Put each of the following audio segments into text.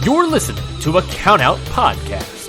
You're listening to a Countout Podcast.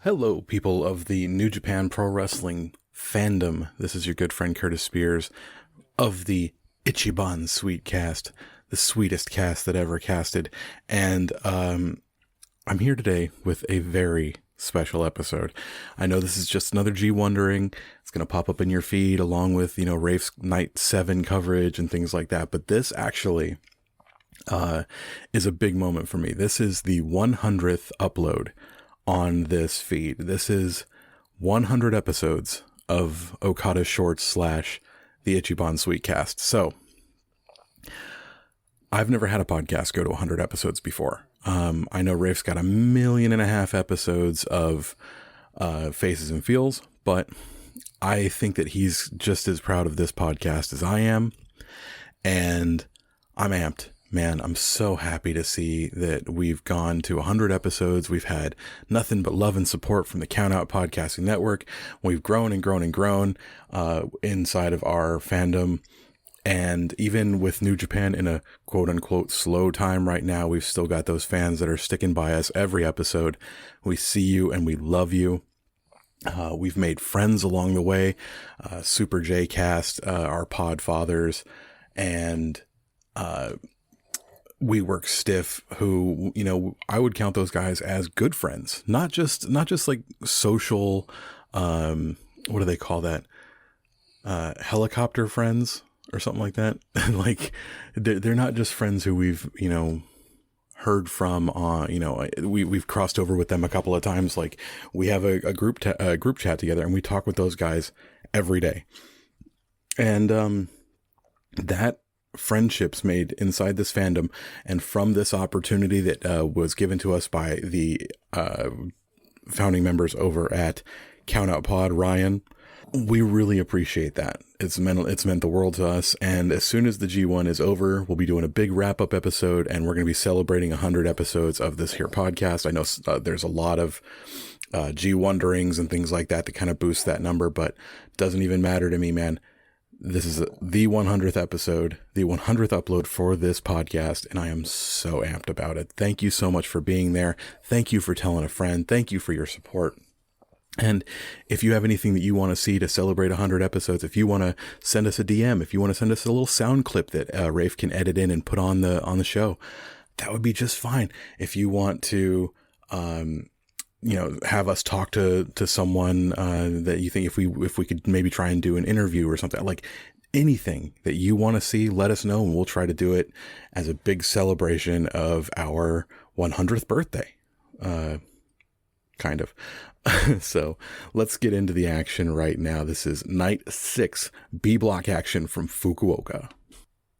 Hello, people of the New Japan Pro Wrestling fandom. This is your good friend Curtis Spears of the Ichiban Sweetcast, the sweetest cast that ever casted. And I'm here today with a very special episode. I know this is just another G1ndering. It's going to pop up in your feed along with, Rafe's Night 7 coverage and things like that. But this actually is a big moment for me. This is the 100th upload on this feed. This is 100 episodes of Okada Shorts / the Ichiban Sweetcast. So I've never had a podcast go to 100 episodes before. I know Rafe's got 1.5 million episodes of Faces and Feels, but I think that he's just as proud of this podcast as I am, and I'm amped. Man, I'm so happy to see that we've gone to 100 episodes. We've had nothing but love and support from the Countout Podcasting Network. We've grown and grown and grown inside of our fandom. And even with New Japan in a quote-unquote slow time right now, we've still got those fans that are sticking by us every episode. We see you and we love you. We've made friends along the way. Super J Cast, our pod fathers, and We Work Stiff, who, I would count those guys as good friends, not just like social, what do they call that? Helicopter friends or something like that. Like they're not just friends who we've, heard from, we've crossed over with them a couple of times. Like we have a group chat together and we talk with those guys every day. And, that friendships made inside this fandom and from this opportunity that was given to us by the founding members over at Countout Pod, Ryan, we really appreciate that. It's meant the world to us. And as soon as the G1 is over, we'll be doing a big wrap-up episode, and we're going to be celebrating 100 episodes of this here podcast. I know there's a lot of G1nderings and things like that kind of boost that number, but it doesn't even matter to me, man. This is the 100th episode, the 100th upload for this podcast, and I am so amped about it. Thank you so much for being there. Thank you for telling a friend. Thank you for your support. And if you have anything that you want to see to celebrate 100 episodes, if you want to send us a DM, if you want to send us a little sound clip that Rafe can edit in and put on the show, that would be just fine. If you want to have us talk to someone that you think if we could maybe try and do an interview or something, like anything that you want to see, let us know, and we'll try to do it as a big celebration of our 100th birthday. Kind of. So let's get into the action right now. This is Night 6 B block action from Fukuoka.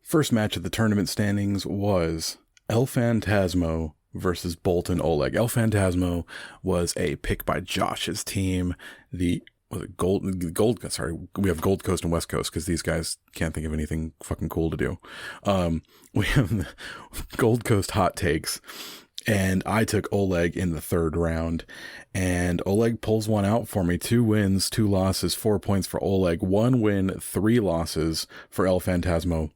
First match of the tournament standings was El Phantasmo versus Boltin Oleg. El Phantasmo was a pick by Josh's team. We have Gold Coast and West Coast because these guys can't think of anything fucking cool to do. We have the Gold Coast hot takes, and I took Oleg in the third round, and Oleg pulls one out for me. 2 wins, 2 losses, 4 points for Oleg, 1 win, 3 losses for El Phantasmo.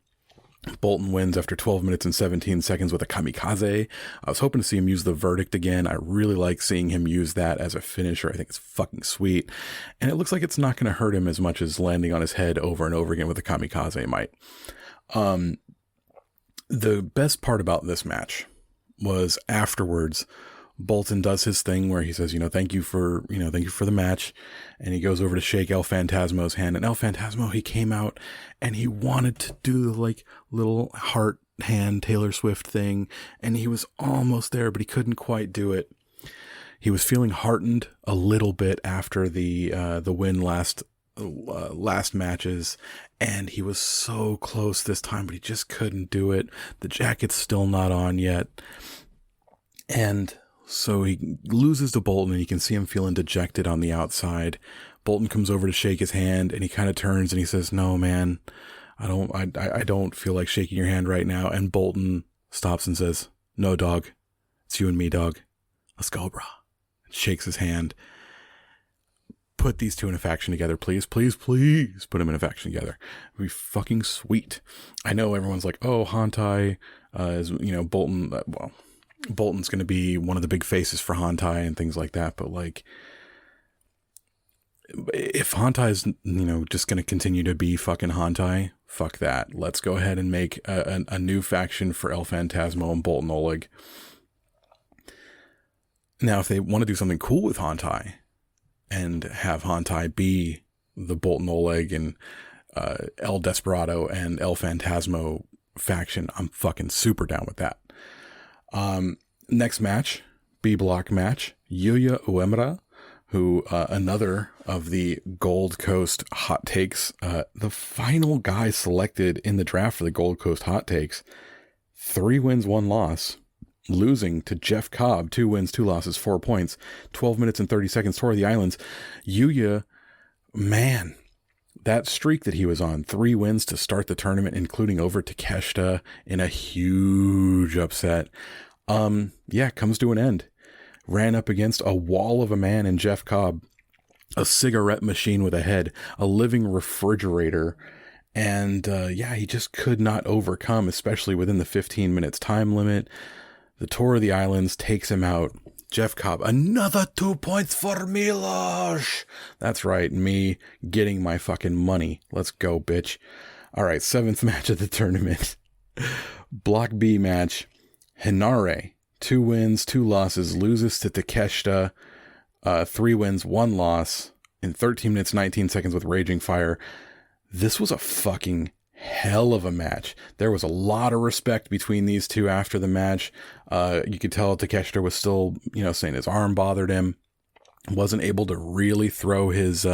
Boltin wins after 12 minutes and 17 seconds with a kamikaze. I was hoping to see him use the verdict again. I really like seeing him use that as a finisher. I think it's fucking sweet. And it looks like it's not going to hurt him as much as landing on his head over and over again with a kamikaze might. The best part about this match was afterwards, Bolton does his thing where he says, thank you for the match. And he goes over to shake El Phantasmo's hand. And El Phantasmo, he came out and he wanted to do the like little heart hand Taylor Swift thing. And he was almost there, but he couldn't quite do it. He was feeling heartened a little bit after the win last matches, and he was so close this time, but he just couldn't do it. The jacket's still not on yet. And so he loses to Bolton, and you can see him feeling dejected on the outside. Bolton comes over to shake his hand, and he kind of turns and he says, "No, man, I don't feel like shaking your hand right now." And Bolton stops and says, "No, dog, it's you and me, dog. Let's go, brah." Shakes his hand. Put these two in a faction together, please, please, please. Put them in a faction together. It'd be fucking sweet. I know everyone's like, oh, Hantai is, Bolton. Well, Bolton's going to be one of the big faces for Hantai and things like that. But like, if Hantai is, just going to continue to be fucking Hantai, fuck that. Let's go ahead and make a new faction for El Phantasmo and Bolton Oleg. Now, if they want to do something cool with Hantai and have Hantai be the Bolton Oleg and El Desperado and El Phantasmo faction, I'm fucking super down with that. Next match, B block match, Yuya Uemura, who another of the Gold Coast hot takes, the final guy selected in the draft for the Gold Coast hot takes, 3 wins, 1 loss. Losing to Jeff Cobb, 2 wins, 2 losses, 4 points, 12 minutes and 30 seconds, Tour of the Islands. Yuya, man, that streak that he was on, 3 wins to start the tournament, including over Takeshita in a huge upset. Comes to an end. Ran up against a wall of a man in Jeff Cobb, a cigarette machine with a head, a living refrigerator. And he just could not overcome, especially within the 15 minutes time limit. The Tour of the Islands takes him out. Jeff Cobb, another 2 points for Milosh. That's right, me getting my fucking money. Let's go, bitch. All right, 7th match of the tournament. Block B match. Hinare, 2 wins, 2 losses, loses to Takeshita. 3 wins, 1 loss in 13 minutes, 19 seconds with Raging Fire. This was a fucking hell of a match. There was a lot of respect between these two after the match. You could tell Takeshita was still, saying his arm bothered him. Wasn't able to really throw his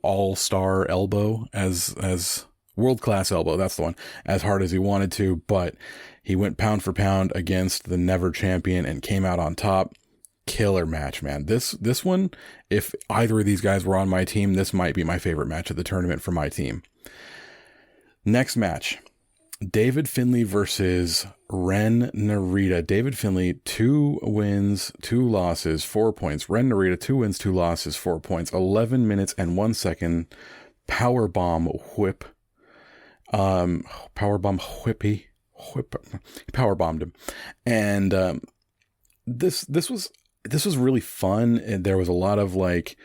all-star elbow as world-class elbow. That's the one, as hard as he wanted to, but he went pound for pound against the never champion and came out on top. Killer match, man. This one, if either of these guys were on my team, this might be my favorite match of the tournament for my team. Next match, David Finlay versus Ren Narita. David Finlay, 2 wins, 2 losses, 4 points. Ren Narita, 2 wins, 2 losses, 4 points. 11 minutes and 1 second. Powerbomb whip. Powerbombed him. And this was really fun, and there was a lot of like,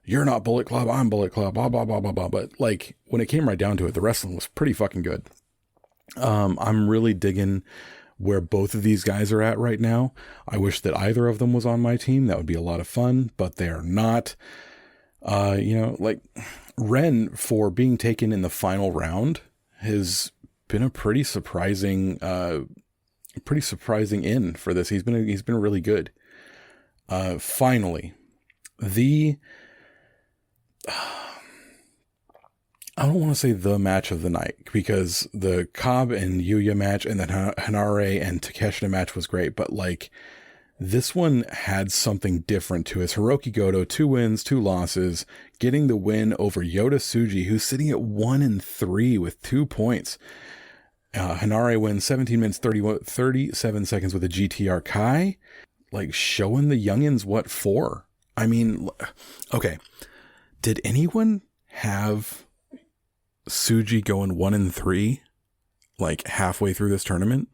you're not Bullet Club, I'm Bullet Club, blah blah blah blah blah. But like, when it came right down to it, the wrestling was pretty fucking good. I'm really digging where both of these guys are at right now. I wish that either of them was on my team. That would be a lot of fun, but they are not. Like Ren, for being taken in the final round, has been a pretty surprising in for this. He's been really good. Finally, I don't want to say the match of the night, because the Cobb and Yuya match and the Hinare and Takeshita match was great, but like, this one had something different to it. Hiroki Goto, 2 wins, 2 losses, getting the win over Yota Tsuji, who's sitting at 1-3 with 2 points. Hinare wins 17 minutes, 37 seconds with a GTR Kai, like showing the youngins what for. I mean, okay. Did anyone have Tsuji going 1-3 like halfway through this tournament?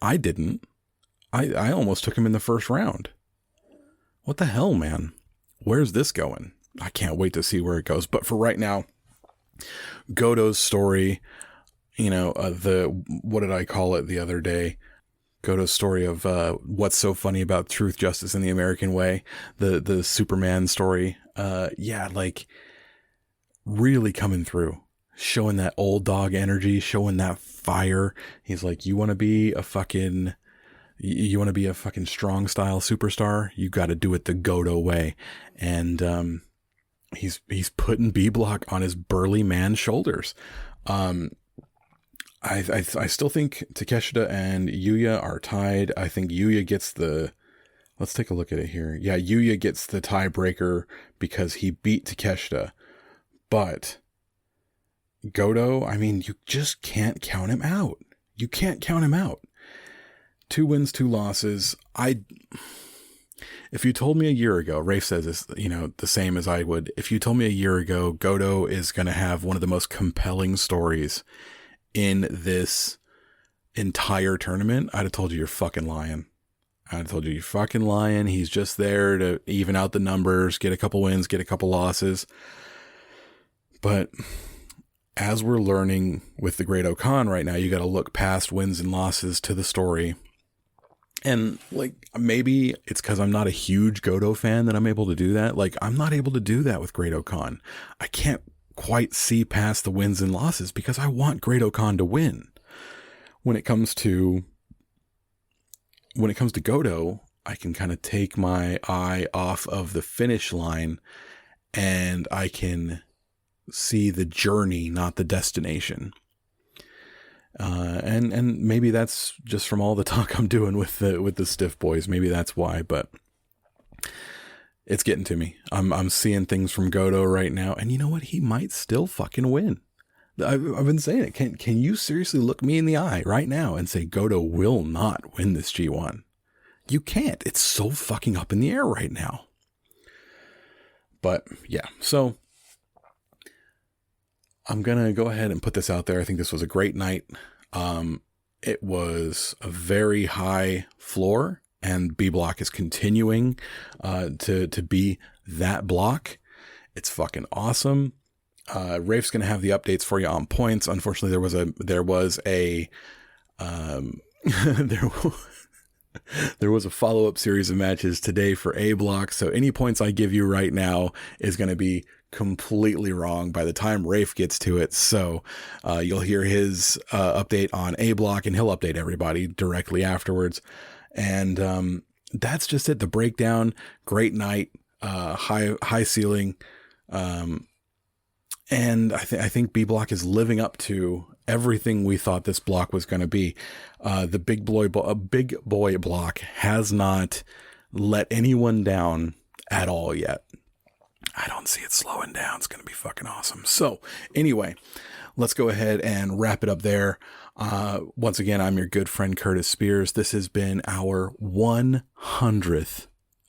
I didn't. I almost took him in the first round. What the hell, man? Where's this going? I can't wait to see where it goes. But for right now, Goto's story, what did I call it the other day? Goto's story of what's so funny about truth, justice, and the American way, the Superman story. Yeah, like really coming through, showing that old dog energy, showing that fire. He's like, you want to be a fucking strong style superstar? You got to do it the Goto way. And he's putting B Block on his burly man's shoulders. I still think Takeshita and Yuya are tied. I think Yuya gets let's take a look at it here. Yeah, Yuya gets the tiebreaker because he beat Takeshita. But Goto, I mean, you just can't count him out. You can't count him out. 2 wins, 2 losses. If you told me a year ago, Rafe says this, the same as I would. If you told me a year ago, Goto is going to have one of the most compelling stories in this entire tournament, I'd have told you you're fucking lying. I'd have told you you're fucking lying. He's just there to even out the numbers, get a couple wins, get a couple losses. But as we're learning with the Great Okan right now, you got to look past wins and losses to the story. And like, maybe it's because I'm not a huge Goto fan that I'm able to do that. Like, I'm not able to do that with Great Okan. I can't quite see past the wins and losses because I want Great Okan to win. When it comes to Goto, I can kind of take my eye off of the finish line and I can see the journey, not the destination. And maybe that's just from all the talk I'm doing with the stiff boys. Maybe that's why, but it's getting to me. I'm seeing things from Goto right now, and you know what? He might still fucking win. I've been saying it. Can you seriously look me in the eye right now and say Goto will not win this G1? You can't. It's so fucking up in the air right now. But yeah, so I'm going to go ahead and put this out there. I think this was a great night. It was a very high floor, and B Block is continuing to be that block. It's fucking awesome. Rafe's going to have the updates for you on points. Unfortunately, there was a follow-up series of matches today for A Block. So any points I give you right now is going to be completely wrong by the time Rafe gets to it. So you'll hear his update on A Block, and he'll update everybody directly afterwards. And that's just it. The breakdown, great night, high ceiling. And I think B Block is living up to everything we thought this block was going to be. The big boy block has not let anyone down at all yet. I don't see it slowing down. It's going to be fucking awesome. So anyway, let's go ahead and wrap it up there. Once again, I'm your good friend, Curtis Spears. This has been our 100th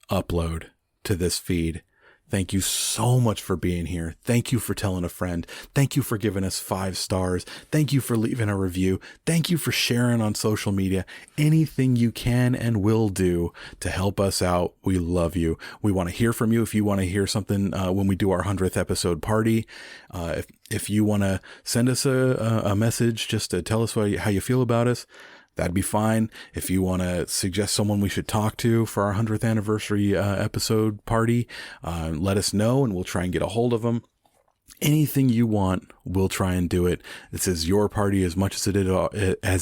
upload to this feed. Thank you so much for being here. Thank you for telling a friend. Thank you for giving us 5 stars. Thank you for leaving a review. Thank you for sharing on social media. Anything you can and will do to help us out. We love you. We want to hear from you. If you want to hear something when we do our 100th episode party, if you want to send us a message just to tell us how you feel about us, that'd be fine. If you want to suggest someone we should talk to for our 100th anniversary episode party, let us know and we'll try and get a hold of them. Anything you want, we'll try and do it. This is your party as much as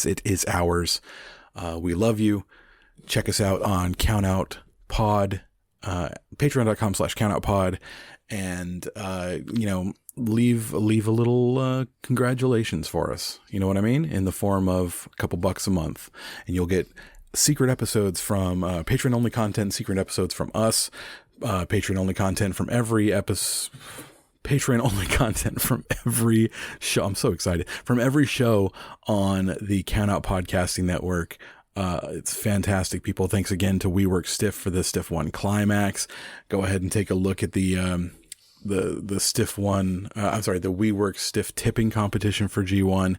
it is ours. We love you. Check us out on Countout Pod, patreon.com/countoutpod, and leave a little congratulations for us. You know what I mean? In the form of a couple bucks a month, and you'll get secret episodes from Patreon only content, secret episodes from us, Patreon only content from every episode. Patreon only content from every show. I'm so excited. From every show on the Countout Podcasting Network. It's fantastic, people. Thanks again to WeWork Stiff for the G1 Climax. Go ahead and take a look at the WeWork Stiff tipping competition for G1.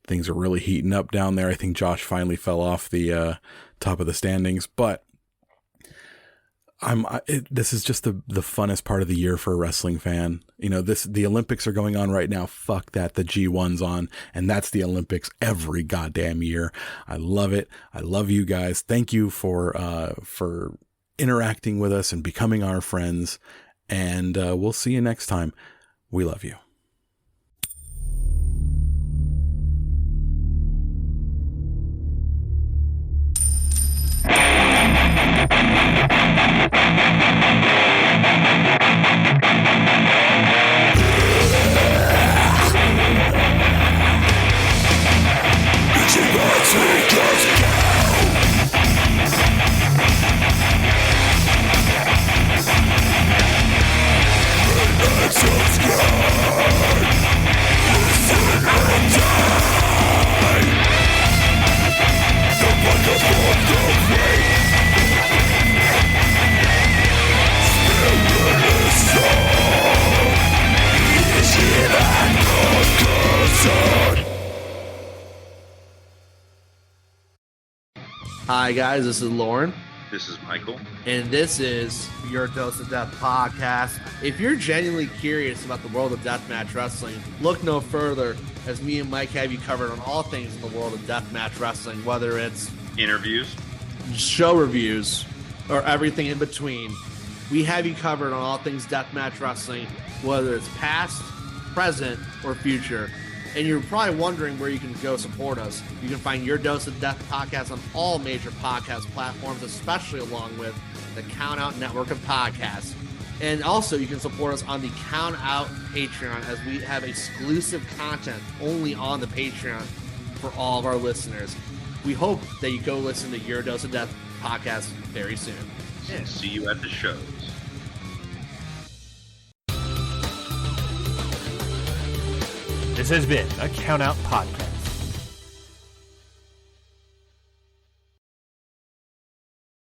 Things are really heating up down there. I think Josh finally fell off the top of the standings, but This is just the funnest part of the year for a wrestling fan. You know, the Olympics are going on right now. Fuck that. The G1's on, and that's the Olympics every goddamn year. I love it. I love you guys. Thank you for interacting with us and becoming our friends. And we'll see you next time. We love you. Hi guys, this is Lauren. This is Michael. And this is Your Dose of Death podcast. If you're genuinely curious about the world of deathmatch wrestling, look no further, as me and Mike have you covered on all things in the world of deathmatch wrestling, whether it's interviews, show reviews, or everything in between. We have you covered on all things deathmatch wrestling, whether it's past, present, or future. And you're probably wondering where you can go support us. You can find Your Dose of Death podcast on all major podcast platforms, especially along with the Count Out network of podcasts. And also, you can support us on the Count Out Patreon, as we have exclusive content only on the Patreon for all of our listeners. We hope that you go listen to Your Dose of Death podcast very soon. And see you at the shows. This has been a Count Out Podcast.